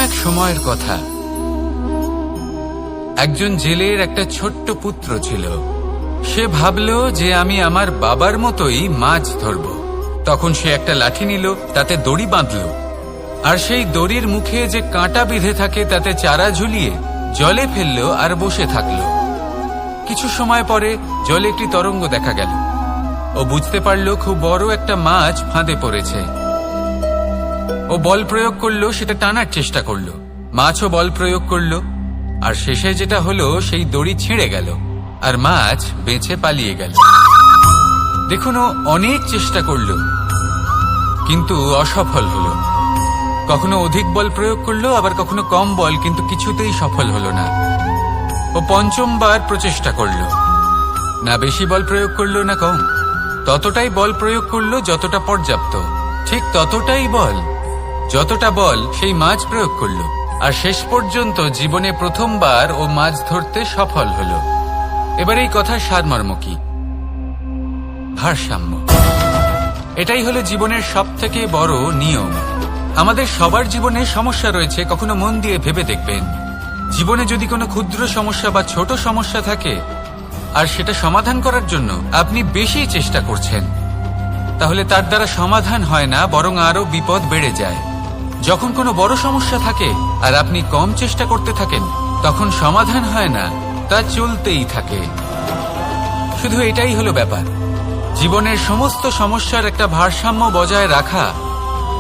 এক সময়ের কথা, একজন জেলের একটা ছোট্ট পুত্র ছিল। সে ভাবল যে আমি আমার বাবার মতোই মাছ ধরব। তখন সে একটা লাঠি নিল, তাতে দড়ি বাঁধল, আর সেই দড়ির মুখে যে কাঁটা বিঁধে থাকে তাতে চারা ঝুলিয়ে জলে ফেলল আর বসে থাকল। কিছু সময় পরে জলে একটি তরঙ্গ দেখা গেল। ও বুঝতে পারল খুব বড় একটা মাছ ফাঁদে পড়েছে। ও বল প্রয়োগ করলো, সেটা টানার চেষ্টা করলো। মাছও বল প্রয়োগ করলো, আর শেষে যেটা হলো সেই দড়ি ছিঁড়ে গেল আর মাছ বেঁচে পালিয়ে গেল। দেখুন, ও অনেক চেষ্টা করলো কিন্তু অসফল হলো। কখনো অধিক বল প্রয়োগ করলো, আবার কখনো কম বল, কিন্তু কিছুতেই সফল হলো না। ও পঞ্চমবার প্রচেষ্টা করলো, না বেশি বল প্রয়োগ করলো না কম, ততটাই বল প্রয়োগ করলো যতটা পর্যাপ্ত, ঠিক ততটাই বল যতটা বল সেই মাছ প্রয়োগ করলো। আর শেষ পর্যন্ত জীবনে প্রথমবার ও মাছ ধরতে সফল হলো। এবার এই কথার সারমর্ম কি? ভারসাম্য। এটাই হলো জীবনের সবথেকে বড় নিয়ম। আমাদের সবার জীবনে সমস্যা রয়েছে, কখনো মন দিয়ে ভেবে দেখবেন। জীবনে যদি কোনো ক্ষুদ্র সমস্যা বা ছোট সমস্যা থাকে আর সেটা সমাধান করার জন্য আপনি বেশি চেষ্টা করছেন, তাহলে তার দ্বারা সমাধান হয় না, বরং আরো বিপদ বেড়ে যায়। যখন কোনো বড় সমস্যা থাকে আর আপনি কম চেষ্টা করতে থাকেন, তখন সমাধান হয় না, তা চলতেই থাকে। শুধু এটাই হলো ব্যাপার। জীবনের সমস্ত সমস্যার একটা ভারসাম্য বজায় রাখা,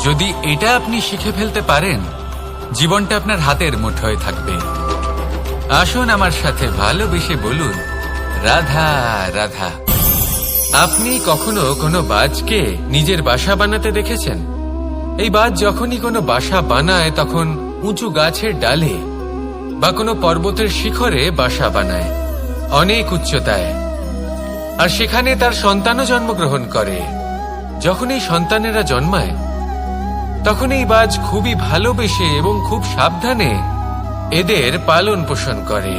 যদি এটা আপনি শিখে ফেলতে পারেন, জীবনটা আপনার হাতের মুঠোয় থাকবে। আসুন আমার সাথে ভালোবেসে বলুন, রাধা রাধা। আপনি কখনো কোনো বাজকে নিজের বাসা বানাতে দেখেছেন? এই বাজ যখনই কোনো বাসা বানায় তখন উঁচু গাছের ডালে বা কোনো পর্বতের শিখরে বাসা বানায়, অনেক উচ্চতায়, আর সেখানে তার সন্তানও জন্মগ্রহণ করে। যখন এই সন্তানেরা জন্মায় তখন এই বাজ খুবই ভালোবেসে এবং খুব সাবধানে এদের পালন পোষণ করে।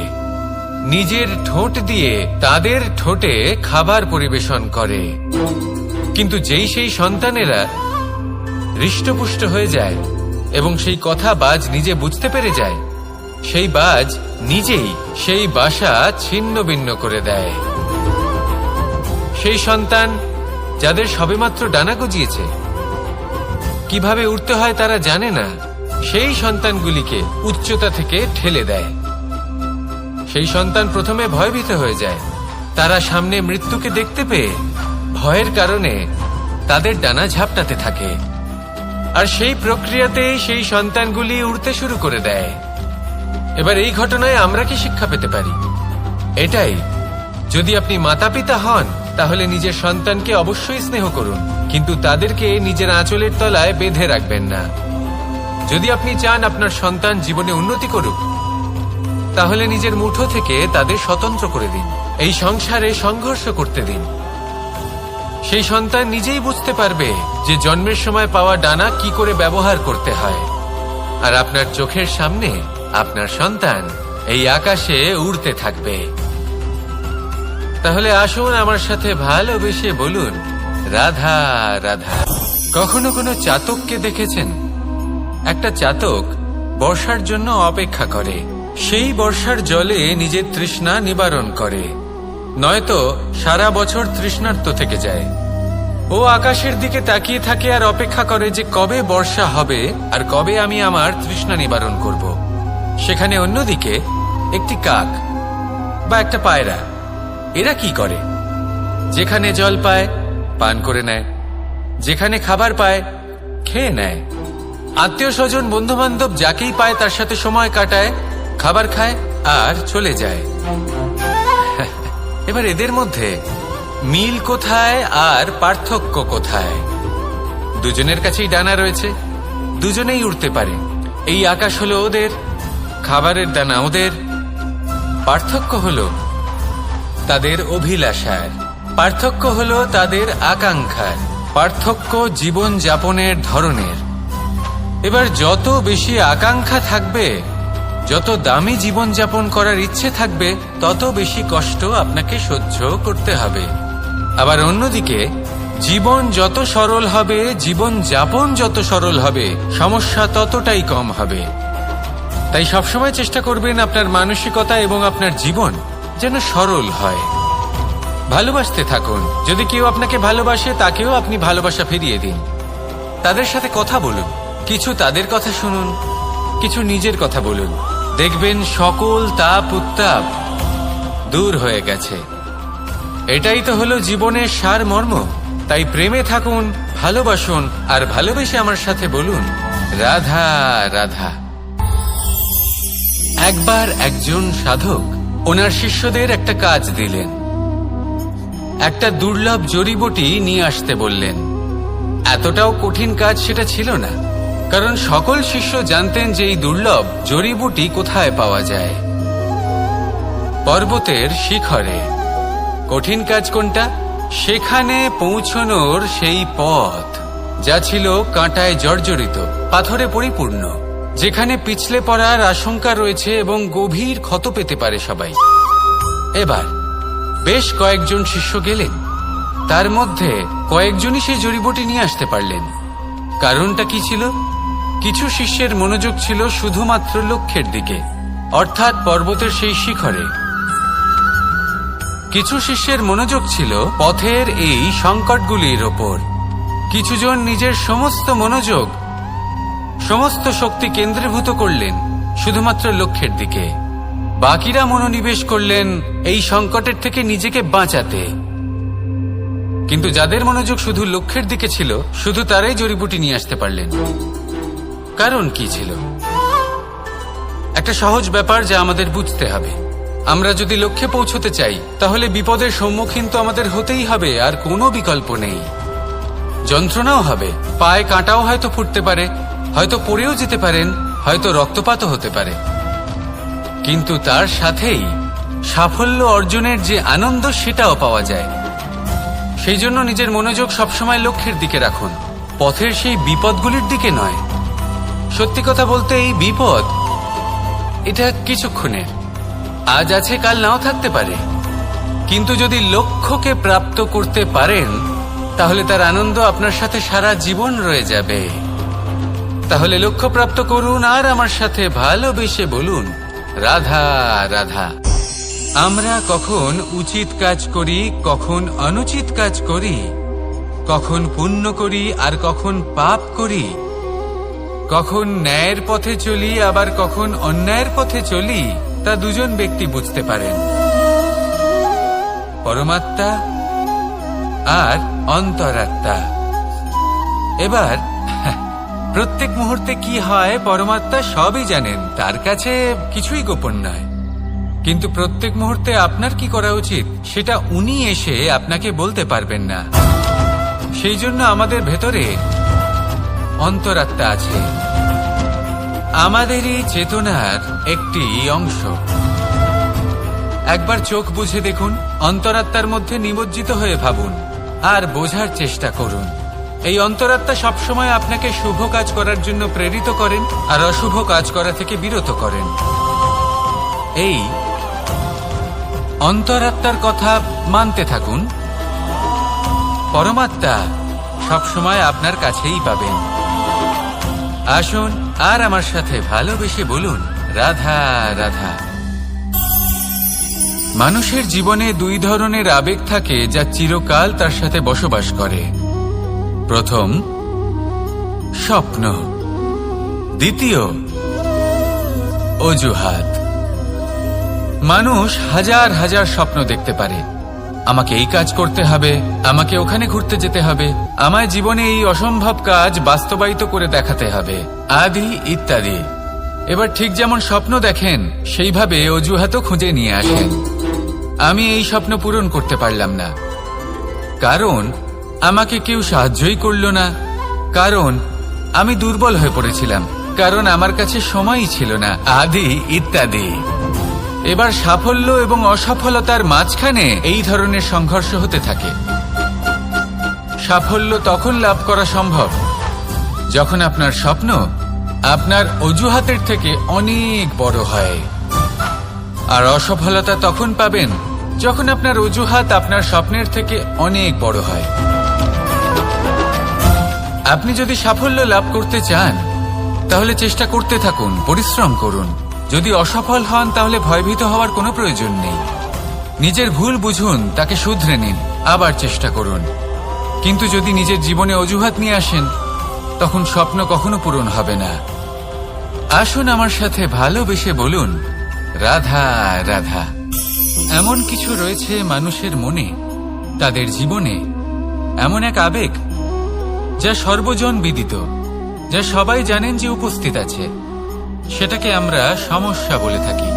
নিজের ঠোঁট দিয়ে তাদের ঠোঁটে খাবার পরিবেশন করে। কিন্তু যেই সেই সন্তানেরা হৃষ্টপুষ্ট হয়ে যায় এবং সেই কথা বাজ নিজে বুঝতে পেরে যায়, সেই বাজ নিজেই সেই বাসা ছিন্ন ভিন্ন করে দেয়। সেই সন্তান যাদের সবেমাত্র ডানা গজিয়েছে, কিভাবে উড়তে হয় তারা জানে না, সেই সন্তানগুলিকে উচ্চতা থেকে ঠেলে দেয়। সেই সন্তান প্রথমে ভয়ভীত হয়ে যায়। তারা সামনে মৃত্যুকে দেখতে পেয়ে ভয়ের কারণে তাদের ডানা ঝাপটাতে থাকে, আর সেই প্রক্রিয়াতে সেই সন্তানগুলি উড়তে শুরু করে দেয়। এবার এই ঘটনায় আমরা কি শিক্ষা পেতে পারি? এটাই, যদি আপনি মাতা পিতা হন তাহলে নিজের সন্তানকে অবশ্যই স্নেহ করুন, কিন্তু তাদেরকে নিজের আঁচলের তলায় বেঁধে রাখবেন না। যদি আপনি চান আপনার সন্তান জীবনে উন্নতি করুক, তাহলে নিজের মুঠো থেকে তাদের স্বতন্ত্র করে দিন। এই সংসারে সংঘর্ষ করতে দিন। সেই সন্তান নিজেই বুঝতে পারবে যে জন্মের সময় পাওয়া ডানা কি করে ব্যবহার করতে হয়। আর আপনার চোখের সামনে আপনার সন্তান এই আকাশে উড়তে থাকবে। তাহলে আসুন আমার সাথে ভালোবেসে বলুন, রাধা রাধা। কখনো কোনো চাতককে দেখেছেন? একটা চাতক বর্ষার জন্য অপেক্ষা করে। সেই বর্ষার জলে নিজের তৃষ্ণা নিবারণ করে, নয়তো সারা বছর তৃষ্ণার্ত থেকে যায়। ও আকাশের দিকে তাকিয়ে থাকে আর অপেক্ষা করে যে কবে বর্ষা হবে আর কবে আমি আমার তৃষ্ণা নিবারণ করব। সেখানে অন্যদিকে একটি কাক বা একটা পায়রা, এরা কি করে? যেখানে জল পায় পান করে নেয়, যেখানে খাবার পায় খেয়ে নেয়, আত্মীয় স্বজন বন্ধু বান্ধব যাকেই পায় তার সাথে সময় কাটায়, খাবার খায় আর চলে যায়। এবার এদের মধ্যে মিল কোথায় আর পার্থক্য কোথায়? দুজনের কাছেই ডানা রয়েছে, দুজনেই উড়তে পারে। এই আকাশ হলো ওদের, খাবারের দানা ওদের। পার্থক্য হলো তাদের অভিলাষার, পার্থক্য হলো তাদের আকাঙ্ক্ষার, পার্থক্য জীবন যাপনের ধরনের। এবার যত বেশি আকাঙ্ক্ষা থাকবে, যত দামি জীবন যাপন করার ইচ্ছে থাকবে, তত বেশি কষ্ট আপনাকে সহ্য করতে হবে। আবার অন্যদিকে জীবন যত সরল হবে, জীবন যাপন যত সরল হবে, সমস্যা ততটাই কম হবে। তাই সবসময় চেষ্টা করবেন আপনার মানসিকতা এবং আপনার জীবন যেন সরল হয়। ভালোবাসতে থাকুন। যদি কেউ আপনাকে ভালোবাসে তাকেও আপনি ভালোবাসা ফিরিয়ে দিন। তাদের সাথে কথা বলুন, কিছু তাদের কথা শুনুন, কিছু নিজের কথা বলুন। দেখবেন সকল তাপ উত্তাপ দূর হয়ে গেছে। এটাই তো হলো জীবনের সারমর্ম। তাই প্রেমে থাকুন, ভালোবাসুন, আর ভালোবেসে আমার সাথে বলুন রাধা রাধা। একবার একজন সাধক ওনার শিষ্যদের একটা কাজ দিলেন। একটা দুর্লভ জড়িবুটি নিয়ে আসতে বললেন। এতটাও কঠিন কাজ সেটা ছিল না, কারণ সকল শিষ্য জানতেন যে এই দুর্লভ জড়িবুটি কোথায় পাওয়া যায়। পর্বতের শিখরে। কঠিন কাজ কোনটা? সেখানে পৌঁছনোর সেই পথ, যা ছিল কাঁটায় জর্জরিত, পাথরে পরিপূর্ণ, যেখানে পিছলে পড়ার আশঙ্কা রয়েছে এবং গভীর ক্ষত পেতে পারে সবাই। এবার বেশ কয়েকজন শিষ্য গেলেন। তার মধ্যে কয়েকজনই সেই জড়িবুটি নিয়ে আসতে পারলেন। কারণটা কি ছিল? কিছু শিষ্যের মনোযোগ ছিল শুধুমাত্র লক্ষ্যের দিকে, অর্থাৎ পর্বতের সেই শিখরে। কিছু শিষ্যের মনোযোগ ছিল পথের এই সংকটগুলির ওপর। কিছুজন নিজের সমস্ত মনোযোগ, সমস্ত শক্তি কেন্দ্রীভূত করলেন শুধুমাত্র লক্ষ্যের দিকে। বাকিরা মনোনিবেশ করলেন এই সংকটের থেকে নিজেকে বাঁচাতে। কিন্তু যাদের মনোযোগ শুধু লক্ষ্যের দিকে ছিল, শুধু তারাই জড়িবুটি নিয়ে আসতে পারলেন। কারণ কি ছিল? একটা সহজ ব্যাপার যা আমাদের বুঝতে হবে। আমরা যদি লক্ষ্যে পৌঁছতে চাই, তাহলে বিপদের সম্মুখীন তো আমাদের হতেই হবে, আর কোনো বিকল্প নেই। যন্ত্রণাও হবে, পায়ে কাঁটাও হয়তো ফুটতে পারে, হয়তো পড়েও যেতে পারেন, হয়তো রক্তপাতও হতে পারে। কিন্তু তার সাথেই সাফল্য অর্জনের যে আনন্দ, সেটাও পাওয়া যায়। সেই জন্য নিজের মনোযোগ সবসময় লক্ষ্যের দিকে রাখুন, পথের সেই বিপদগুলির দিকে নয়। সত্যি কথা বলতে, এই বিপদ এটা কিছুক্ষণের, আজ আছে কাল নাও থাকতে পারে। কিন্তু যদি লক্ষ্যকে প্রাপ্ত করতে পারেন, তাহলে তার আনন্দ আপনার সাথে সারা জীবন রয়ে যাবে। তাহলে লক্ষ্য প্রাপ্ত করুন আর আমার সাথে ভালোবেসে বলুন রাধা রাধা। আমরা কখন উচিত কাজ করি, কখন অনুচিত কাজ করি, কখন পুণ্য করি আর কখন পাপ করি, কখন ন্যায়ের পথে চলি আবার কখন অন্যায়ের পথে চলি, তা দুজন ব্যক্তি বুঝতে পারেন, পরমাত্মা আর অন্তরাত্মা। এবার প্রত্যেক মুহূর্তে কি হয় পরমাত্মা সবই জানেন, তার কাছে কিছুই গোপন নয়। কিন্তু প্রত্যেক মুহূর্তে আপনার কি করা উচিত সেটা উনি এসে আপনাকে বলতে পারবেন না। সেই জন্য আমাদের ভেতরে অন্তরাত্মা আছে, আমাদেরই চেতনার একটি অংশ। একবার চোখ বুঝে দেখুন, অন্তরাত্মার মধ্যে নিমজ্জিত হয়ে ভাবুন আর বোঝার চেষ্টা করুন। এই অন্তরাত্মা সবসময় আপনাকে শুভ কাজ করার জন্য প্রেরিত করেন আর অশুভ কাজ করা থেকে বিরত করেন। এই অন্তরাত্মার কথা মানতে থাকুন, পরমাত্মা সবসময় আপনার কাছেই পাবেন। আসুন আর আমার সাথে ভালোবেসে বলুন রাধা রাধা। মানুষের জীবনে দুই ধরনের আবেগ থাকে যা চিরকাল তার সাথে বসবাস করে। প্রথম, স্বপ্ন। দ্বিতীয়, অজুহাত। মানুষ হাজার হাজার স্বপ্ন দেখতে পারে। আমাকে এই কাজ করতে হবে, আমাকে ওখানে ঘুরতে যেতে হবে, আমায় জীবনে এই অসম্ভব কাজ বাস্তবায়িত করে দেখাতে হবে, আদি ইত্যাদি। এবার ঠিক যেমন স্বপ্ন দেখেন, সেইভাবে অজুহাতও খুঁজে নিয়ে আসেন। আমি এই স্বপ্ন পূরণ করতে পারলাম না, কারণ আমাকে কেউ সাহায্যই করল না, কারণ আমি দুর্বল হয়ে পড়েছিলাম, কারণ আমার কাছে সময়ই ছিল না, আদি ইত্যাদি। এবার সাফল্য এবং অসফলতার মাঝখানে এই ধরনের সংঘর্ষ হতে থাকে। সাফল্য তখন লাভ করা সম্ভব যখন আপনার স্বপ্ন আপনার অজুহাতের থেকে অনেক বড় হয়, আর অসফলতা তখন পাবেন যখন আপনার অজুহাত আপনার স্বপ্নের থেকে অনেক বড় হয়। আপনি যদি সাফল্য লাভ করতে চান, তাহলে চেষ্টা করতে থাকুন, পরিশ্রম করুন। যদি অসফল হন তাহলে ভয়ভীত হওয়ার কোনো প্রয়োজন নেই। নিজের ভুল বুঝুন, তাকে শুধরে নিন, আবার চেষ্টা করুন। কিন্তু যদি নিজের জীবনে অজুহাত নিয়ে আসেন, তখন স্বপ্ন কখনো পূরণ হবে না। আসুন আমার সাথে ভালোবেসে বলুন, রাধা রাধা। এমন কিছু রয়েছে মানুষের মনে, তাদের জীবনে, এমন এক আবেগ যা সর্বজন বিদিত, যা সবাই জানেন যে উপস্থিত আছে। সেটাকে আমরা সমস্যা বলে থাকি।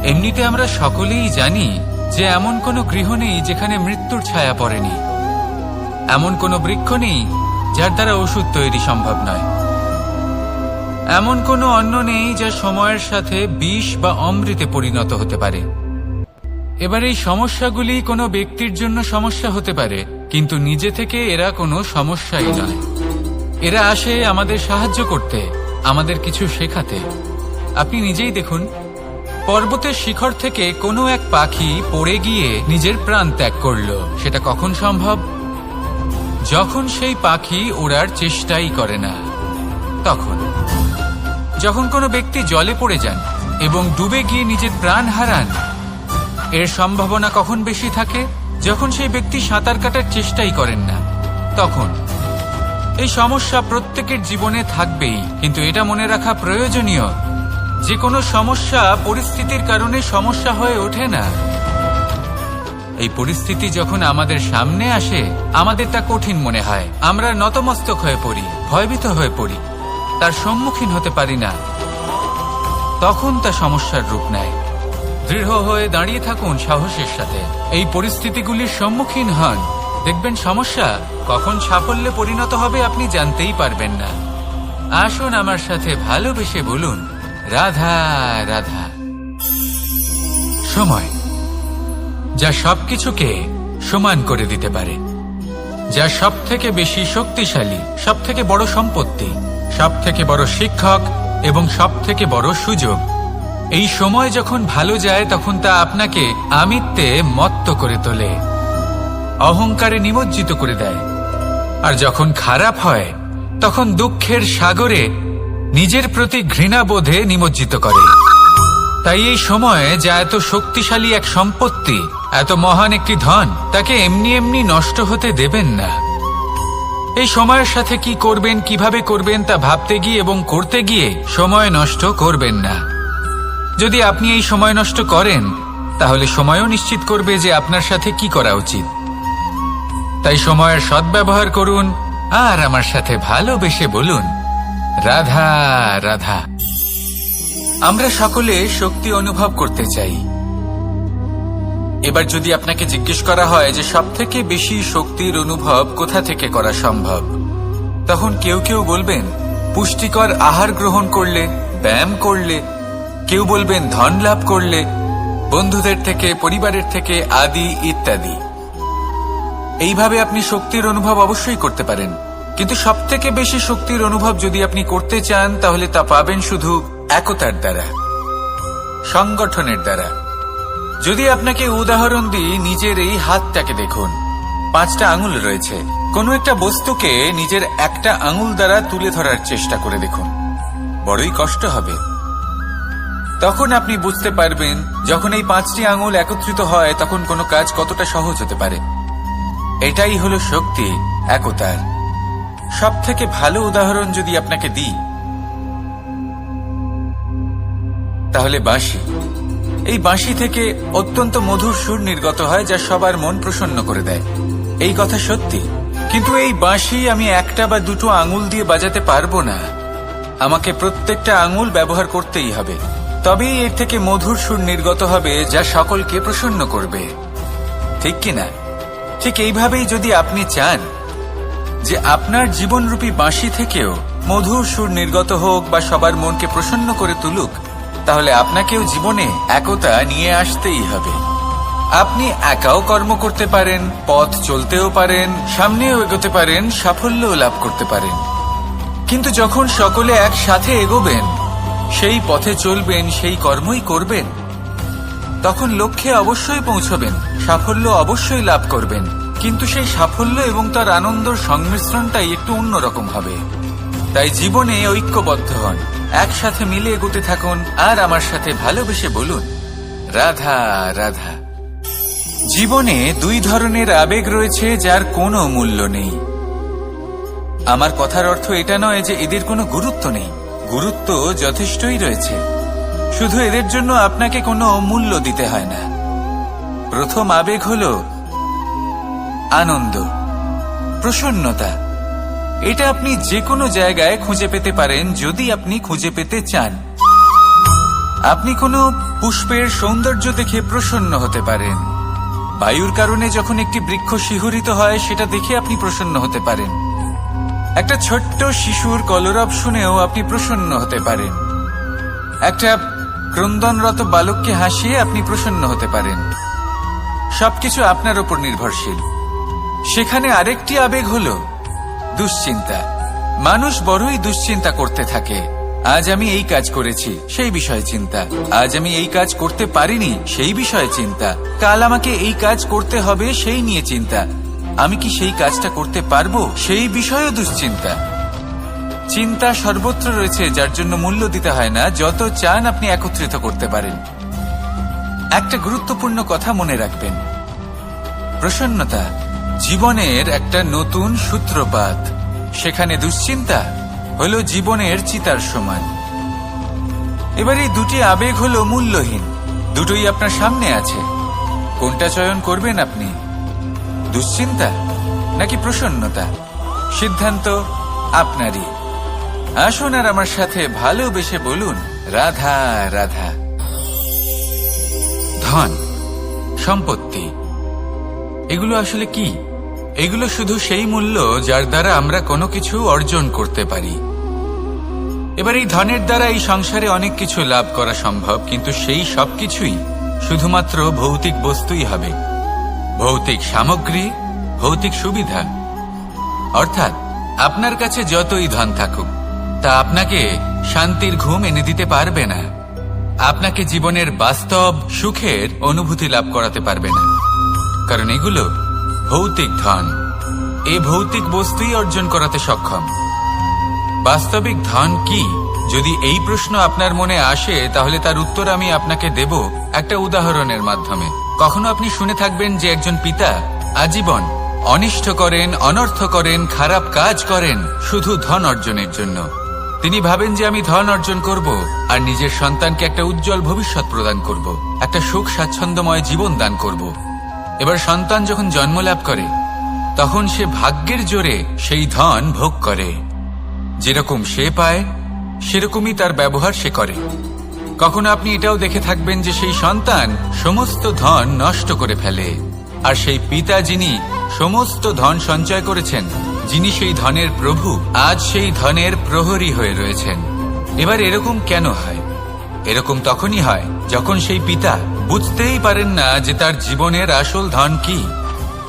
এমনিতে আমরা সকলেই জানি যে এমন কোনো গৃহ নেই যেখানে মৃত্যুর ছায়া পড়েনি, এমন কোনো বৃক্ষ নেই যার দ্বারা ওষুধ তৈরি সম্ভব নয়, এমন কোনো অন্ন নেই যা সময়ের সাথে বিষ বা অমৃতে পরিণত হতে পারে। এবার এই সমস্যাগুলি কোনো ব্যক্তির জন্য সমস্যা হতে পারে, কিন্তু নিজে থেকে এরা কোনো সমস্যাই নয়। এরা আসে আমাদের সাহায্য করতে, আমাদের কিছু শেখাতে। আপনি নিজেই দেখুন, পর্বতের শিখর থেকে কোনো এক পাখি পড়ে গিয়ে নিজের প্রাণ ত্যাগ করল। সেটা কখন সম্ভব? যখন সেই পাখি ওড়ার চেষ্টাই করে না। তখন যখন কোনো ব্যক্তি জলে পড়ে যান এবং ডুবে গিয়ে নিজের প্রাণ হারান, এর সম্ভাবনা কখন বেশি থাকে? যখন সেই ব্যক্তি সাঁতার কাটার চেষ্টাই করেন না। তখন এই সমস্যা প্রত্যেকের জীবনে থাকবেই, কিন্তু এটা মনে রাখা প্রয়োজনীয় যে কোনো সমস্যা পরিস্থিতির কারণে সমস্যা হয়ে ওঠে না। এই পরিস্থিতি যখন আমাদের সামনে আসে, আমাদের তা কঠিন মনে হয়। আমরা নতমস্তক হয়ে পড়ি, ভয়ভীত হয়ে পড়ি, তার সম্মুখীন হতে পারি না। তখন তা সমস্যার রূপ নেয়। দৃঢ় হয়ে দাঁড়িয়ে থাকুন সাহসের সাথে, এই পরিস্থিতিগুলির সম্মুখীন হন। দেখবেন সমস্যা কখন সাফল্যে পরিণত হবে আপনি জানতেই পারবেন না। আসুন আমার সাথে ভালোবেসে বলুন, রাধা রাধা। সময় যা সবকিছুকে সমান করে দিতে পারে, যা সব থেকে বেশি শক্তিশালী, সব থেকে বড় সম্পত্তি, সব থেকে বড় শিক্ষক এবং সব থেকে বড় সুযোগ। এই সময় যখন ভালো যায় তখন তা আপনাকে আমিত্বে মত্ত করে তোলে, অহংকারে নিমজ্জিত করে দেয়। আর যখন খারাপ হয় তখন দুঃখের সাগরে নিজের প্রতি ঘৃণাবোধে নিমজ্জিত করে। তাই এই সময়ে যা এত শক্তিশালী এক সম্পত্তি, এত মহান একটি ধন, তাকে এমনি এমনি নষ্ট হতে দেবেন না। এই সময়ের সাথে কি করবেন, কিভাবে করবেন তা ভাবতে গিয়ে এবং করতে গিয়ে সময় নষ্ট করবেন না। যদি আপনি এই সময় নষ্ট করেন, তাহলে সময়ও নিশ্চিত করবে যে আপনার সাথে কি করা উচিত। তাই সময়ের সদ্ব্যবহার করুন আর আমার সাথে ভালোবেসে বলুন, রাধা রাধা। আমরা সকলে শক্তি অনুভব করতে চাই। এবার যদি আপনাকে জিজ্ঞেস করা হয় যে সবথেকে বেশি শক্তির অনুভব কোথা থেকে করা সম্ভব, তখন কেউ কেউ বলবেন পুষ্টিকর আহার গ্রহণ করলে, ব্যায়াম করলে, কেউ বলবেন ধন লাভ করলে, বন্ধুদের থেকে, পরিবারের থেকে, আদি ইত্যাদি। এইভাবে আপনি শক্তির অনুভব অবশ্যই করতে পারেন, কিন্তু সবথেকে বেশি শক্তির অনুভব যদি আপনি করতে চান তাহলে তা পাবেন শুধু একতার দ্বারা, সংগঠনের দ্বারা। যদি আপনাকে উদাহরণ দিই, নিজের এই হাতটাকে দেখুন, 5টা আঙুল রয়েছে। কোনো একটা বস্তুকে নিজের একটা আঙুল দ্বারা তুলে ধরার চেষ্টা করে দেখুন, বড়ই কষ্ট হবে। তখন আপনি বুঝতে পারবেন যখন এই 5টি আঙুল একত্রিত হয় তখন কোনো কাজ কতটা সহজ হতে পারে। এটাই হলো শক্তি, একতার। সব থেকে ভালো উদাহরণ যদি আপনাকে দিই তাহলে বাঁশি। এই বাঁশি থেকে অত্যন্ত মধুর সুর নির্গত হয় যা সবার মন প্রসন্ন করে দেয়। এই কথা সত্যি, কিন্তু এই বাঁশি আমি একটা বা দুটো আঙুল দিয়ে বাজাতে পারবো না। আমাকে প্রত্যেকটা আঙুল ব্যবহার করতেই হবে, তবেই এর থেকে মধুর সুর নির্গত হবে যা সকলকে প্রসন্ন করবে, ঠিক কিনা? ঠিক এইভাবেই যদি আপনি চান যে আপনার জীবনরূপী বাঁশি থেকেও মধুর সুর নির্গত হোক বা সবার মনকে প্রসন্ন করে তুলুক, তাহলে আপনাকেও জীবনে একতা নিয়ে আসতেই হবে। আপনি একাও কর্ম করতে পারেন, পথ চলতেও পারেন, সামনেও এগোতে পারেন, সাফল্যও লাভ করতে পারেন। কিন্তু যখন সকলে একসাথে এগোবেন, সেই পথে চলবেন, সেই কর্মই করবেন, তখন লক্ষ্যে অবশ্যই পৌঁছবেন, সাফল্য অবশ্যই লাভ করবেন। কিন্তু সেই সাফল্য এবং তার আনন্দর সংমিশ্রণটাই একটু অন্যরকম হবে। তাই জীবনে ঐক্যবদ্ধ হন, একসাথে মিলে এগোতে থাকুন আর আমার সাথে ভালোবেসে বলুন রাধা রাধা। জীবনে দুই ধরনের আবেগ রয়েছে যার কোনো মূল্য নেই। আমার কথার অর্থ এটা নয় যে এদের কোনো গুরুত্ব নেই, গুরুত্ব যথেষ্টই রয়েছে, শুধু এদের জন্য আপনাকে কোনো মূল্য দিতে হয় না। প্রথম আবেগ হল আনন্দ, প্রসন্নতা। এটা আপনি যে কোনো জায়গায় খুঁজে পেতে পারেন যদি আপনি খুঁজে পেতে চান। আপনি কোনো পুষ্পের সৌন্দর্য দেখে প্রসন্ন হতে পারেন। বায়ুর কারণে যখন একটি বৃক্ষ শিহরিত হয় সেটা দেখে আপনি প্রসন্ন হতে পারেন। একটা ছোট্ট শিশুর কলরব শুনেও আপনি প্রসন্ন হতে পারেন। একটা ক্রন্দনরত বালককে হাসিয়ে আপনি প্রসন্ন হতে পারেন। সবকিছু আপনার উপর নির্ভরশীল। সেখানে আরেকটি আবেগ হল দুশ্চিন্তা। মানুষ বড়ই দুশ্চিন্তা করতে থাকে। আজ আমি এই কাজ করেছি, সেই বিষয়ে চিন্তা। আজ আমি এই কাজ করতে পারিনি, সেই বিষয়ে চিন্তা। কাল আমাকে এই কাজ করতে হবে, সেই নিয়ে চিন্তা। আমি কি সেই কাজটা করতে পারবো, সেই বিষয়েও দুশ্চিন্তা। চিন্তা সর্বত্র রয়েছে, যার জন্য মূল্য দিতে হয় না। যত চান আপনি একত্রিত করতে পারেন। একটা গুরুত্বপূর্ণ কথা মনে রাখবেন, প্রসন্নতা জীবনের একটা নতুন সূত্রপাত। সেখানে দুশ্চিন্তা হলো জীবনের চিতার সমান। এবার এই দুটি আবেগ হলো মূল্যহীন, দুটোই আপনার সামনে আছে। কোনটা চয়ন করবেন আপনি, দুশ্চিন্তা নাকি প্রসন্নতা? সিদ্ধান্ত আপনারই। আসুন আর আমার সাথে ভালোবেসে বলুন রাধা রাধা। ধন, সম্পত্তি, এগুলো আসলে কি? এগুলো শুধু সেই মূল্য যার দ্বারা আমরা কোনো কিছু অর্জন করতে পারি। এবার এই ধনের দ্বারা এই সংসারে অনেক কিছু লাভ করা সম্ভব, কিন্তু সেই সবকিছুই শুধুমাত্র ভৌতিক বস্তুই হবে, ভৌতিক সামগ্রী, ভৌতিক সুবিধা। অর্থাৎ আপনার কাছে যতই ধন থাকুক, তা আপনাকে শান্তির ঘুম এনে দিতে পারবে না, আপনাকে জীবনের বাস্তব সুখের অনুভূতি লাভ করাতে পারবে না। কারণ এগুলো ভৌতিক ধন, এই ভৌতিক বস্তুই অর্জন করাতে সক্ষম। বাস্তবিক ধন কি? যদি এই প্রশ্ন আপনার মনে আসে, তাহলে তার উত্তর আমি আপনাকে দেব একটা উদাহরণের মাধ্যমে। কখনো আপনি শুনে থাকবেন যে একজন পিতা আজীবন অনিষ্ট করেন, অনর্থ করেন, খারাপ কাজ করেন শুধু ধন অর্জনের জন্য। তিনি ভাবেন যে আমি ধন অর্জন করব আর নিজের সন্তানকে একটা উজ্জ্বল ভবিষ্যৎ প্রদান করব, একটা সুখ স্বাচ্ছন্দ্যময় জীবন দান করব। এবার সন্তান যখন জন্ম লাভ করে, তখন সে ভাগ্যের জোরে সেই ধন ভোগ করে। যেরকম সে পায় সেরকমই তার ব্যবহার সে করে। কখনো আপনি এটাও দেখে থাকবেন যে সেই সন্তান সমস্ত ধন নষ্ট করে ফেলে, আর সেই পিতা যিনি সমস্ত ধন সঞ্চয় করেছেন, যিনি সেই ধনের প্রভু, আজ সেই ধনের প্রহরী হয়ে রয়েছেন। এবার এরকম কেন হয়? এরকম তখনই হয় যখন সেই পিতা বুঝতেই পারেন না যে তার জীবনের আসল ধন কি।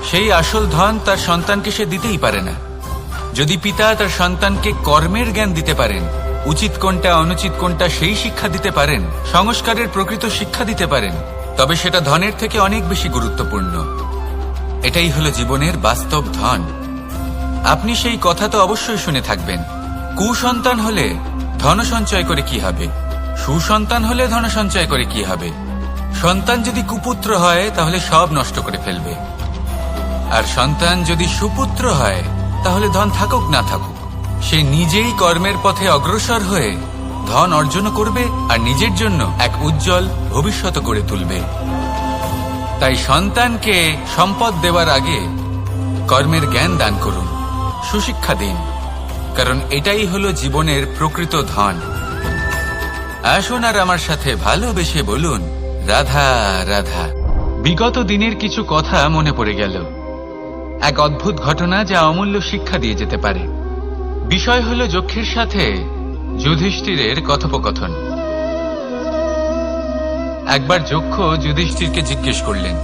সেই আসল ধন তার সন্তানকে সে দিতেই পারে না। যদি পিতা তার সন্তানকে কর্মের জ্ঞান দিতে পারেন, উচিত কোনটা অনুচিত কোনটা সেই শিক্ষা দিতে পারেন, সংস্কারের প্রকৃত শিক্ষা দিতে পারেন, তবে সেটা ধনের থেকে অনেক বেশি গুরুত্বপূর্ণ। এটাই হলো জীবনের বাস্তব ধন। আপনি সেই কথা তো অবশ্যই শুনে থাকবেন, কুসন্তান হলে ধন সঞ্চয় করে কি হবে, সুসন্তান হলে ধন সঞ্চয় করে কি হবে। সন্তান যদি কুপুত্র হয় তাহলে সব নষ্ট করে ফেলবে, আর সন্তান যদি সুপুত্র হয় তাহলে ধন থাকুক না থাকুক, সে নিজেই কর্মের পথে অগ্রসর হয়ে ধন অর্জন করবে আর নিজের জন্য এক উজ্জ্বল ভবিষ্যৎ গড়ে তুলবে। তাই সন্তানকে সম্পদ দেওয়ার আগে কর্মের জ্ঞান দান করুন, সুশিক্ষা দিন, কারণ এটাই হলো জীবনের প্রকৃত ধন। আসুন আর আমার সাথে ভালোবেসে বলুন রাধা রাধা। বিগত দিনের কিছু কথা মনে পড়ে গেল, এক অদ্ভুত ঘটনা যা অমূল্য শিক্ষা দিয়ে যেতে পারে। বিষয় হলো যক্ষের সাথে যুধিষ্ঠিরের কথোপকথন। একবার যক্ষ যুধিষ্ঠিরকে জিজ্ঞেস করলেন,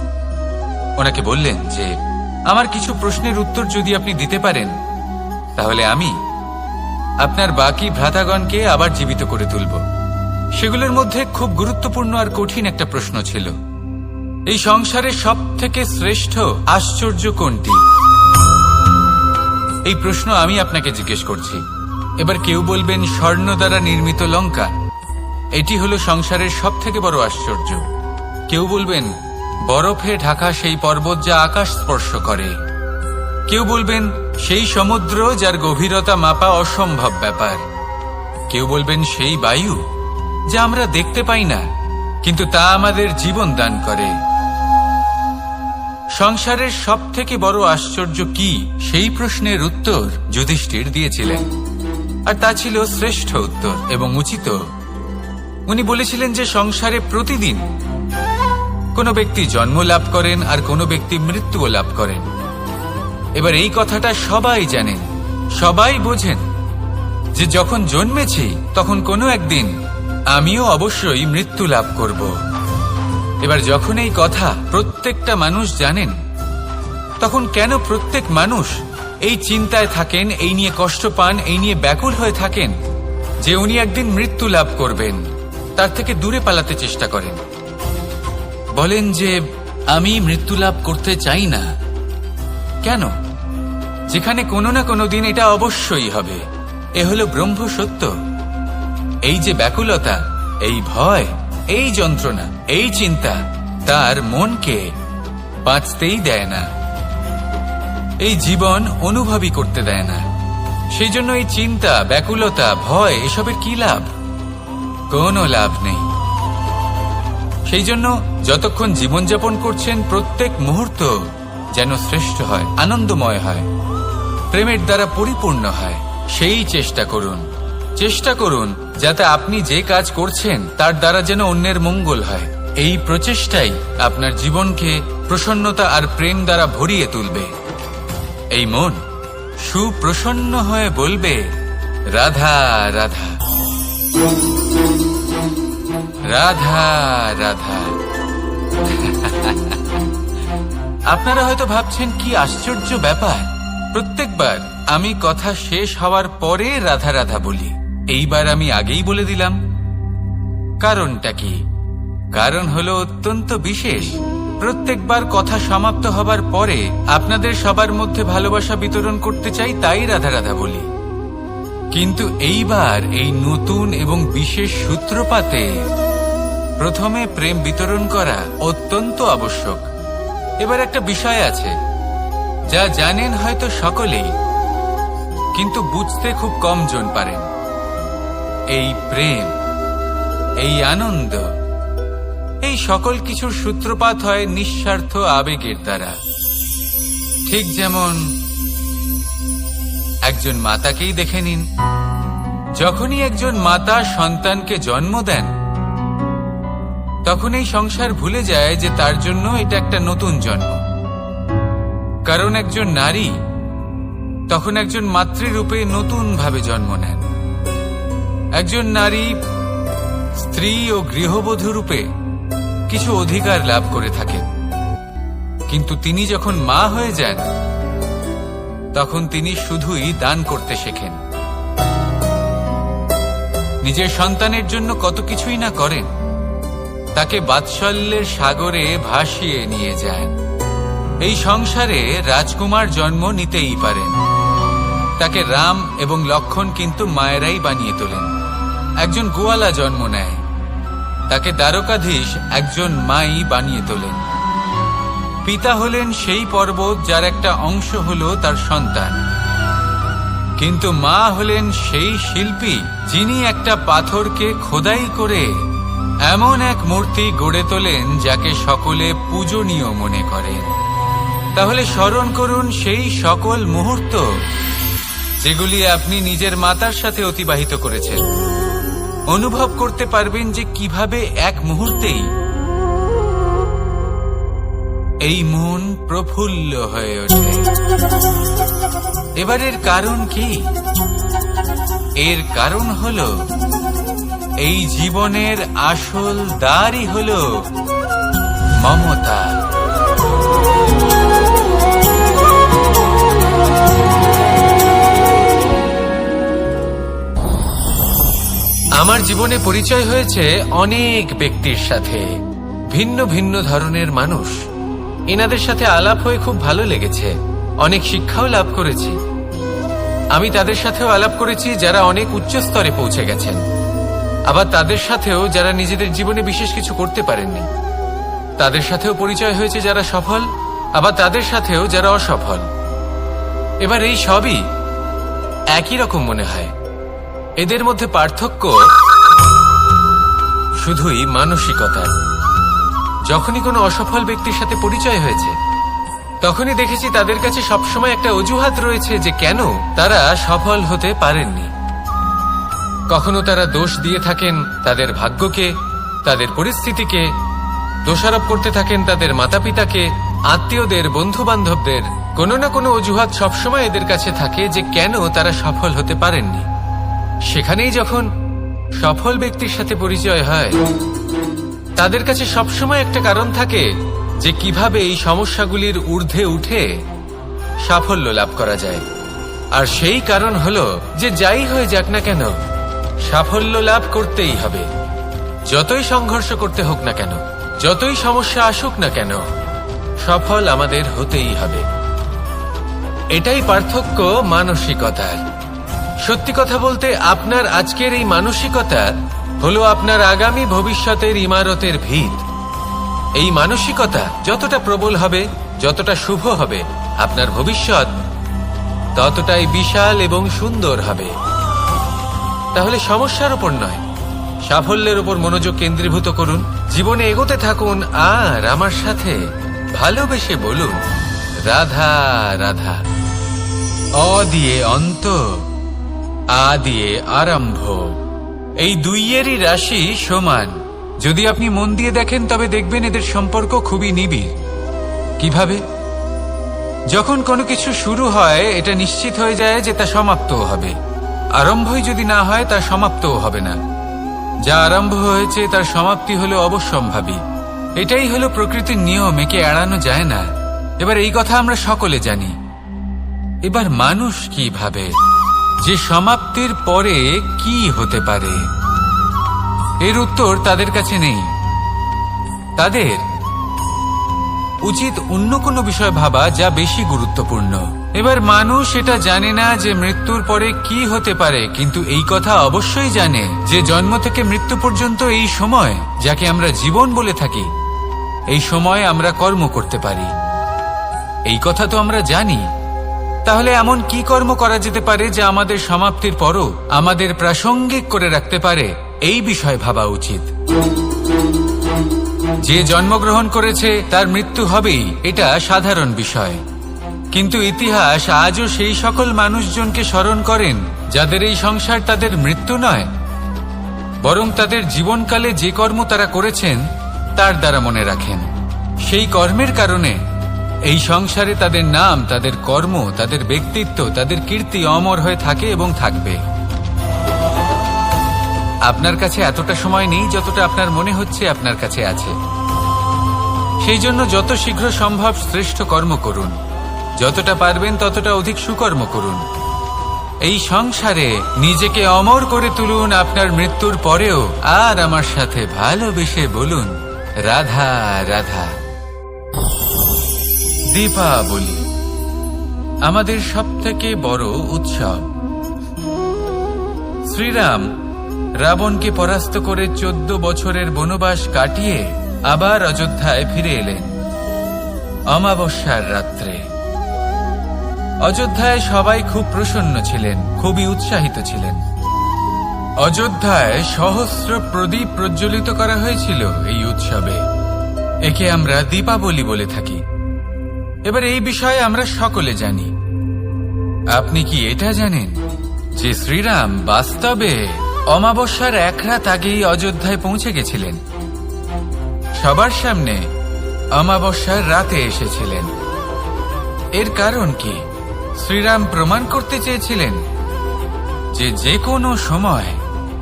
ওনাকে বললেন যে আমার কিছু প্রশ্নের উত্তর যদি আপনি দিতে পারেন, তাহলে আমি আপনার বাকি ভ্রাতাগণকে আবার জীবিত করে তুলব। সেগুলোর মধ্যে খুব গুরুত্বপূর্ণ আর কঠিন একটা প্রশ্ন ছিল, এই সংসারে সব থেকে শ্রেষ্ঠ আশ্চর্য কোনটি? এই প্রশ্ন আমি আপনাকে জিজ্ঞেস করছি। এবার কেউ বলবেন স্বর্ণ দ্বারা নির্মিত লঙ্কা, এটি হলো সংসারের সব থেকে বড় আশ্চর্য। কেউ বলবেন বরফে ঢাকা সেই পর্বত যা আকাশ স্পর্শ করে। কেউ বলবেন সেই সমুদ্র যার গভীরতা মাপা অসম্ভব ব্যাপার। কেউ বলবেন সেই বায়ু যা আমরা দেখতে পাই না, কিন্তু তা আমাদের জীবন দান করে। সংসারের সব থেকে বড় আশ্চর্য কি, সেই প্রশ্নের উত্তর যুধিষ্ঠির দিয়েছিলেন, আর তা ছিল শ্রেষ্ঠ উত্তর এবং উচিত। উনি বলেছিলেন যে সংসারে প্রতিদিন কোনো ব্যক্তি জন্ম লাভ করেন আর কোনো ব্যক্তি মৃত্যুও লাভ করেন। এবার এই কথাটা সবাই জানেন, সবাই বোঝেন যে যখন জন্মেছি তখন কোনো একদিন আমিও অবশ্যই মৃত্যু লাভ করব। এবার যখন এই কথা প্রত্যেকটা মানুষ জানেন, তখন কেন প্রত্যেক মানুষ এই চিন্তায় থাকেন, এই নিয়ে কষ্ট পান, এই নিয়ে ব্যাকুল হয়ে থাকেন যে উনি একদিন মৃত্যু লাভ করবেন, তার থেকে দূরে পালাতে চেষ্টা করেন। বলেন যে আমি মৃত্যু লাভ করতে চাই না। কেন? যেখানে কোনো না কোনো দিন এটা অবশ্যই হবে। এ হলো ব্রহ্ম সত্য। এই যে ব্যাকুলতা, এই ভয়, এই যন্ত্রণা, এই চিন্তা তার মনকে বাঁচতেই দেয় না, এই জীবন অনুভবই করতে দেয় না। সেই জন্য এই চিন্তা, ব্যাকুলতা, ভয় এসবের কি লাভ? কোনো লাভ নেই। সেই জন্য যতক্ষণ জীবনযাপন করছেন প্রত্যেক মুহূর্ত যেন শ্রেষ্ঠ হয়, আনন্দময় হয়, প্রেমের দ্বারা পরিপূর্ণ হয়, সেই চেষ্টা করুন। চেষ্টা করুন যাতে আপনি যে কাজ করছেন তার দ্বারা যেন অন্যের মঙ্গল হয়। এই প্রচেষ্টাই আপনার জীবনকে প্রসন্নতা আর প্রেম দ্বারা ভরিয়ে তুলবে। এই মন সুপ্রসন্ন হয়ে বলবে রাধা রাধা, রাধা রাধা। আপনারা হয়তো ভাবছেন কি আশ্চর্য ব্যাপার, প্রত্যেকবার আমি কথা শেষ হওয়ার পরে রাধা রাধা বলি। এইবার আমি আগেই বলে দিলাম। কারণটা কি? কারণ হলো অত্যন্ত বিশেষ। প্রত্যেকবার কথা সমাপ্ত হবার পরে আপনাদের সবার মধ্যে ভালোবাসা বিতরণ করতে চাই, তাই রাধা রাধা বলি। কিন্তু এইবার এই নতুন এবং বিশেষ সূত্রপাতে প্রথমে প্রেম বিতরণ করা অত্যন্ত আবশ্যক। এবার একটা বিষয় আছে যা জানেন হয়তো সকলেই, কিন্তু বুঝতে খুব কম জন পারেন। এই প্রেম, এই আনন্দ, এই সকল কিছুর সূত্রপাত হয় নিঃস্বার্থ আবেগের দ্বারা। ঠিক যেমন একজন মাতাকেই দেখে নিন। যখনই একজন মাতা সন্তানকে জন্ম দেন, তখন এই সংসার ভুলে যায় যে তার জন্য এটা একটা নতুন জন্ম। কারণ একজন নারী তখন একজন মাতৃরূপে নতুন ভাবে জন্ম নেন। একজন নারী স্ত্রী ও গৃহবধূ রূপে কিছু অধিকার লাভ করে থাকেন, কিন্তু তিনি যখন মা হয়ে যান তখন তিনি শুধুই দান করতে শেখেন। নিজের সন্তানের জন্য কত কিছুই না করেন, তাকে বাৎসল্যের সাগরে ভাসিয়ে নিয়ে যান। এই সংসারে রাজকুমার জন্ম নিতেই পারেন, তাকে রাম এবং লক্ষণ কিন্তু মায়েরাই বানিয়ে তোলেন। একজন গোয়ালা জন্ম নেয়, তাকে দ্বারকাধীশ একজন মাই বানিয়ে তোলেন। পিতা হলেন সেই পর্বত যার একটা অংশ হলো তার সন্তান, কিন্তু মা হলেন সেই শিল্পী যিনি একটা পাথরকে খোদাই করে এমন এক মূর্তি গড়ে তোলেন যাকে সকলে পূজনীয় মনে করেন। তাহলে স্মরণ করুন সেই সকল মুহূর্ত যেগুলি আপনি নিজের মাতার সাথে অতিবাহিত করেছেন। অনুভব করতে পারবেন যে কিভাবে এক মুহূর্তেই এই মন প্রফুল্ল হয়ে ওঠে। এবারের কারণ কি? এর কারণ হলো এই জীবনের আসল দ্বারই হলো মমতা। আমার জীবনে পরিচয় হয়েছে অনেক ব্যক্তির সাথে, ভিন্ন ভিন্ন ধরনের মানুষ। এনাদের সাথে আলাপ হয়ে খুব ভালো লেগেছে, অনেক শিক্ষাও লাভ করেছি। আমি তাদের সাথেও আলাপ করেছি যারা অনেক উচ্চ স্তরে পৌঁছে গেছেন, আবার তাদের সাথেও যারা নিজেদের জীবনে বিশেষ কিছু করতে পারেননি। তাদের সাথেও পরিচয় হয়েছে যারা সফল, আবার তাদের সাথেও যারা অসফল। এবার এই সবই একই রকম মনে হয়। এদের মধ্যে পার্থক্য শুধুই মানসিকতার। যখনই কোনো অসফল ব্যক্তির সাথে পরিচয় হয়েছে, তখনই দেখেছি তাদের কাছে সবসময় একটা অজুহাত রয়েছে যে কেন তারা সফল হতে পারেননি। কখনো তারা দোষ দিয়ে থাকেন তাদের ভাগ্যকে, তাদের পরিস্থিতিকে, দোষারোপ করতে থাকেন তাদের মাতা পিতাকে, আত্মীয়দের, বন্ধু বান্ধবদের। কোনো না কোনো অজুহাত সবসময় এদের কাছে থাকে যে কেন তারা সফল হতে পারেননি। সেখানেই যখন সফল ব্যক্তির সাথে পরিচয় হয়, তাদের কাছে সবসময় একটা কারণ থাকে যে কিভাবে এই সমস্যাগুলির ঊর্ধ্বে উঠে সাফল্য লাভ করা যায়। আর সেই কারণ হলো যে যাই হয়ে যাক না কেন, সাফল্য লাভ করতেই হবে। যতই সংঘর্ষ করতে হোক না কেন, যতই সমস্যা আসুক না কেন, সফল আমাদের হতেই হবে। এটাই পার্থক্য মানসিকতার। সত্যি কথা বলতে, আপনার আজকের এই মানসিকতা হলো আপনার আগামী ভবিষ্যতের ইমারতের ভিত। এই মানসিকতা যতটা প্রবল হবে, যতটা শুভ হবে, আপনার ভবিষ্যৎ ততটাই বিশাল এবং সুন্দর হবে। তাহলে সমস্যার উপর নয়, সাফল্যের উপর মনোযোগ কেন্দ্রীভূত করুন, জীবনে এগোতে থাকুন, আর আমার সাথে ভালোবেসে বলুন, রাধা রাধা। অ দিয়ে অন্ত, আ দিয়ে আরম্ভ। এই দুইয়েরই রাশি সমান। যদি আপনি মন দিয়ে দেখেন তবে দেখবেন এদের সম্পর্ক খুবই নিবিড়। কিভাবে? যখন কোনো কিছু শুরু হয়, এটা নিশ্চিত হয়ে যায় যে তা সমাপ্তও হবে। আরম্ভই যদি না হয়, তা সমাপ্তও হবে না। যা আরম্ভ হয়েছে তার সমাপ্তি হলো অবশ্যম্ভাবী। এটাই হলো প্রকৃতির নিয়ম, একে এড়ানো যায় না। এবার এই কথা আমরা সকলে জানি। এবার মানুষ কি ভাবে যে সমাপ্তির পরে কি হতে পারে, এর উত্তর তাদের কাছে নেই। তাদের উচিত অন্য কোনো বিষয় ভাবা যা বেশি গুরুত্বপূর্ণ। এবার মানুষ এটা জানে না যে মৃত্যুর পরে কি হতে পারে, কিন্তু এই কথা অবশ্যই জানে যে জন্ম থেকে মৃত্যু পর্যন্ত এই সময়, যাকে আমরা জীবন বলে থাকি, এই সময় আমরা কর্ম করতে পারি। এই কথা তো আমরা জানি। তাহলে এমন কি কর্ম করা যেতে পারে যা আমাদের সমাপ্তির পরও আমাদের প্রাসঙ্গিক করে রাখতে পারে, এই বিষয় ভাবা উচিত। যে জন্মগ্রহণ করেছে তার মৃত্যু হবেই, এটা সাধারণ বিষয়। কিন্তু ইতিহাস আজও সেই সকল মানুষজনকে স্মরণ করেন যাদের এই সংসার তাদের মৃত্যু নয়, বরং তাদের জীবনকালে যে কর্ম তারা করেছেন তার দ্বারা মনে রাখেন। সেই কর্মের কারণে এই সংসারে তাদের নাম, তাদের কর্ম, তাদের ব্যক্তিত্ব, তাদের কীর্তি অমর হয়ে থাকে এবং থাকবে। আপনার কাছে এতটা সময় নেই যতটা আপনার মনে হচ্ছে আপনার কাছে আছে। সেই জন্য যত শীঘ্র সম্ভব শ্রেষ্ঠ কর্ম করুন, যতটা পারবেন ততটা অধিক সুকর্ম করুন। এই সংসারে নিজেকে অমর করে তুলুন আপনার মৃত্যুর পরেও, আর আমার সাথে ভালোবেসে বলুন, রাধা রাধা। দীপাবলি আমাদের সবথেকে বড় উৎসব। শ্রীরাম রাবণকে পরাস্ত করে 14 বছরের বনবাস কাটিয়ে আবার অযোধ্যায় ফিরে এলেন অমাবস্যার রাত্রে। অযোধ্যায় সবাই খুব প্রসন্ন ছিলেন, খুবই উৎসাহিত ছিলেন। অযোধ্যায় সহস্র প্রদীপ প্রজ্বলিত করা হয়েছিল এই উৎসবে। একে আমরা দীপাবলি বলে থাকি। এবার এই বিষয়ে আমরা সকলে জানি। আপনি কি এটা জানেন যে শ্রীরাম বাস্তবে অমাবস্যার এক রাত আগেই অযোধ্যায় পৌঁছে গেছিলেন? সবার সামনে অমাবস্যার রাতে এসেছিলেন। এর কারণ কি? শ্রীরাম প্রমাণ করতে চেয়েছিলেন যে যে কোনো সময়,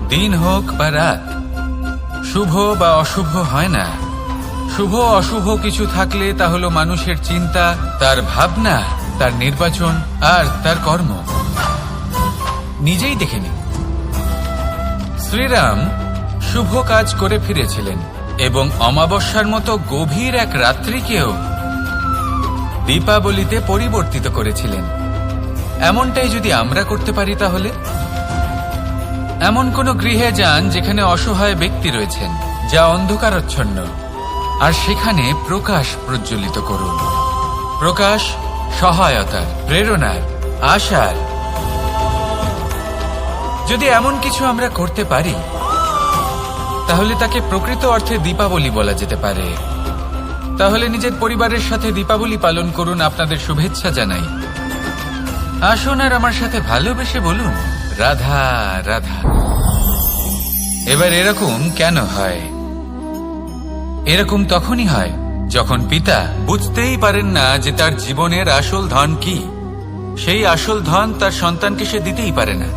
দিন হোক বা রাত, শুভ বা অশুভ হয় না। শুভ অশুভ কিছু থাকলে তা হলো মানুষের চিন্তা, তার ভাবনা, তার নির্বাচন আর তার কর্ম। নিজেই দেখে নিন, শ্রীরাম শুভ কাজ করে ফিরেছিলেন এবং অমাবস্যার মতো গভীর এক রাত্রিকেও দীপাবলিতে পরিবর্তিত করেছিলেন। এমনটাই যদি আমরা করতে পারি, তাহলে এমন কোন গৃহে যান যেখানে অসহায় ব্যক্তি রয়েছেন, যা অন্ধকারাচ্ছন্ন, আর সেখানে প্রকাশ প্রজ্বলিত করুন। প্রকাশ সহায়তার, প্রেরণার, আশার। যদি এমন কিছু আমরা করতে পারি, তাহলে তাকে প্রকৃত অর্থে দীপাবলি বলা যেতে পারে। তাহলে নিজের পরিবারের সাথে দীপাবলি পালন করুন। আপনাদের শুভেচ্ছা জানাই। আসুন আর আমার সাথে ভালোবেসে বলুন, রাধা রাধা। এবার এরকম কেন হয়? এরকম তখনই হয় যখন পিতা বুঝতেই পারেন না যে তার জীবনের আসল ধন কি। সেই আসল ধন তার সন্তানকে সে দিতেই পারে না।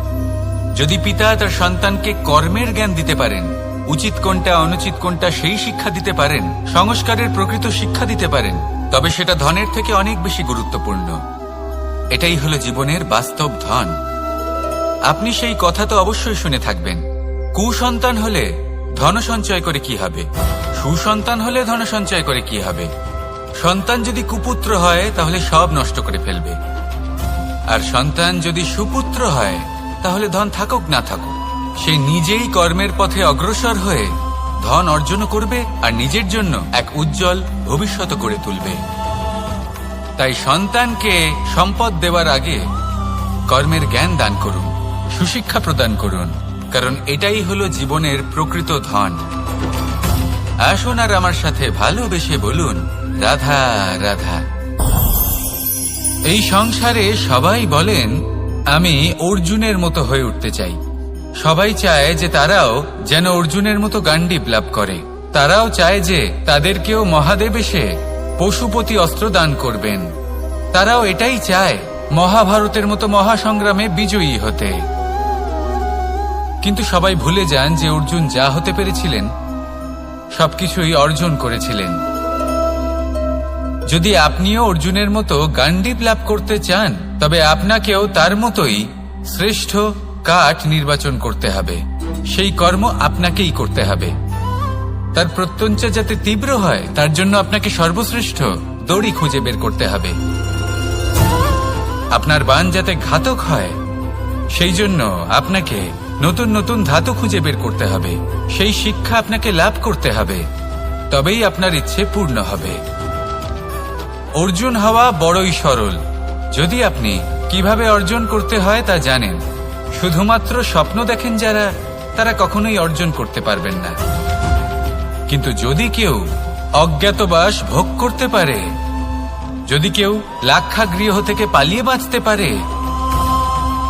যদি পিতা তার সন্তানকে কর্মের জ্ঞান দিতে পারেন, উচিত কোনটা অনুচিত কোনটা সেই শিক্ষা দিতে পারেন, সংস্কারের প্রকৃত শিক্ষা দিতে পারেন, তবে সেটা ধনের থেকে অনেক বেশি গুরুত্বপূর্ণ। এটাই হলো জীবনের বাস্তব ধন। আপনি সেই কথা তো অবশ্যই শুনে থাকবেন, কুসন্তান হলে ধন সঞ্চয় করে কি হবে, সুসন্তান হলে ধন সঞ্চয় করে কি হবে। সন্তান যদি কুপুত্র হয় তাহলে সব নষ্ট করে ফেলবে, আর সন্তান যদি সুপুত্র হয় তাহলে ধন থাকুক না থাকুক, সে নিজেই কর্মের পথে অগ্রসর হয়ে ধন অর্জন করবে আর নিজের জন্য এক উজ্জ্বল ভবিষ্যৎ করে তুলবে। তাই সন্তানকে সম্পদ দেওয়ার আগে কর্মের জ্ঞান দান করুন, সুশিক্ষা প্রদান করুন, কারণ এটাই হলো জীবনের প্রকৃত ধন। আসুন আর আমার সাথে ভালোবেসে বলুন, রাধা রাধা। এই সংসারে সবাই বলেন, আমি অর্জুনের মতো হয়ে উঠতে চাই। সবাই চায় যে তারাও যেন অর্জুনের মতো গান্ডীব লাভ করে। তারাও চায় যে তাদেরকেও মহাদেব এসে পশুপতি অস্ত্র দান করবেন। তারাও এটাই চায় মহাভারতের মতো মহাসংগ্রামে বিজয়ী হতে। কিন্তু সবাই ভুলে যান যে অর্জুন যা হতে পেরেছিলেন সবকিছুই অর্জন করেছিলেন। যদি আপনিও অর্জুনের মতো গান্ডীব লাভ করতে চান, তবে আপনাকেও তার মতোই শ্রেষ্ঠ কাঠ নির্বাচন করতে হবে। সেই কর্ম আপনাকেই করতে হবে। তার প্রত্যঞ্চা যাতে তীব্র হয়, তার জন্য আপনাকে সর্বশ্রেষ্ঠ দড়ি খুঁজে বের করতে হবে। আপনার বাণ যাতে ঘাতক হয়, সেই জন্য আপনাকে নতুন নতুন ধাতু খুঁজে বের করতে হবে। সেই শিক্ষা আপনাকে লাভ করতে হবে, তবেই আপনার ইচ্ছে পূর্ণ হবে। অর্জুন হওয়া বড়ই সরল, যদি আপনি কিভাবে অর্জন করতে হয় তা জানেন। শুধুমাত্র স্বপ্ন দেখেন যারা, তারা কখনোই অর্জন করতে পারবেন না। কিন্তু যদি কেউ অজ্ঞাতবাস ভোগ করতে পারে, যদি কেউ লাক্ষাগৃহ থেকে পালিয়ে বাঁচতে পারে,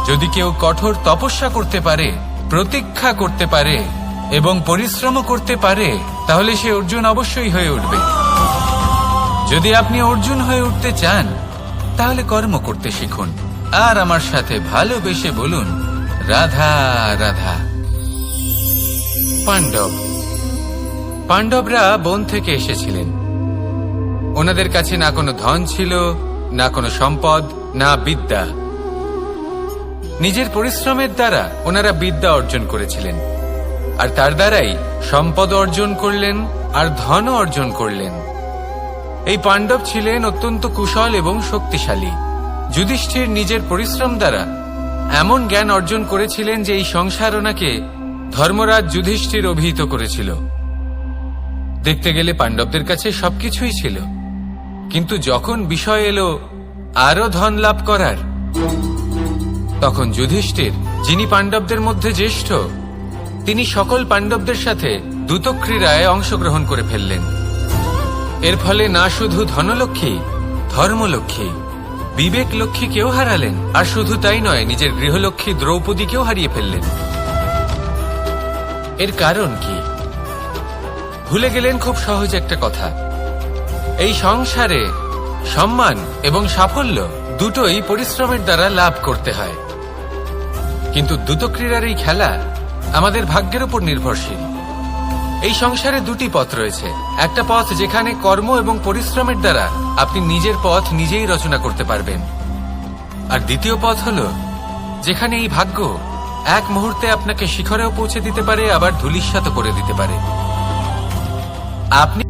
যদি কেউ কঠোর তপস্যা করতে পারে, প্রতীক্ষা করতে পারে এবং পরিশ্রম করতে পারে, তাহলে সে অর্জুন অবশ্যই হয়ে উঠবে। যদি আপনি অর্জুন হয়ে উঠতে চান, তাহলে কর্ম করতে শিখুন আর আমার সাথে ভালোবেসে বলুন, রাধা রাধা। পাণ্ডবরা বন থেকে এসেছিলেন। ওনাদের কাছে না কোনো ধন ছিল, না কোনো সম্পদ, না বিদ্যা। নিজের পরিশ্রমের দ্বারা ওনারা বিদ্যা অর্জন করেছিলেন, আর তার দ্বারাই সম্পদ অর্জন করলেন আর ধনও অর্জন করলেন। এই পাণ্ডব ছিলেন অত্যন্ত কুশল এবং শক্তিশালী। যুধিষ্ঠির নিজের পরিশ্রম দ্বারা এমন জ্ঞান অর্জন করেছিলেন যে এই সংসার ওনাকে ধর্মরাজ যুধিষ্ঠির অভিহিত করেছিল। দেখতে গেলে পাণ্ডবদের কাছে সবকিছুই ছিল, কিন্তু যখন বিষয় এলো আরো ধন লাভ করার, তখন যুধিষ্ঠির, যিনি পাণ্ডবদের মধ্যে জ্যেষ্ঠ, তিনি সকল পাণ্ডবদের সাথে দ্যুতক্রীড়ায় অংশগ্রহণ করে ফেললেন। এর ফলে না শুধু ধনলক্ষ্মী, ধর্মলক্ষ্মী, বিবেক লক্ষ্মীকেও হারালেন, আর শুধু তাই নয়, নিজের গৃহলক্ষ্মী দ্রৌপদীকেও হারিয়ে ফেললেন। এর কারণ কি? ভুলে গেলেন খুব সহজ একটা কথা, এই সংসারে সম্মান এবং সাফল্য দুটোই পরিশ্রমের দ্বারা লাভ করতে হয়। কিন্তু দ্যুতক্রীড়ার এই খেলা আমাদের ভাগ্যের উপর নির্ভরশীল। এই সংসারে দুটি পথ রয়েছে। একটা পথ যেখানে কর্ম এবং পরিশ্রমের দ্বারা আপনি নিজের পথ নিজেই রচনা করতে পারবেন, আর দ্বিতীয় পথ হলো যেখানে এই ভাগ্য এক মুহূর্তে আপনাকে শিখরেও পৌঁছে দিতে পারে, আবার ধূলিসাৎ করে দিতে পারে। আপনি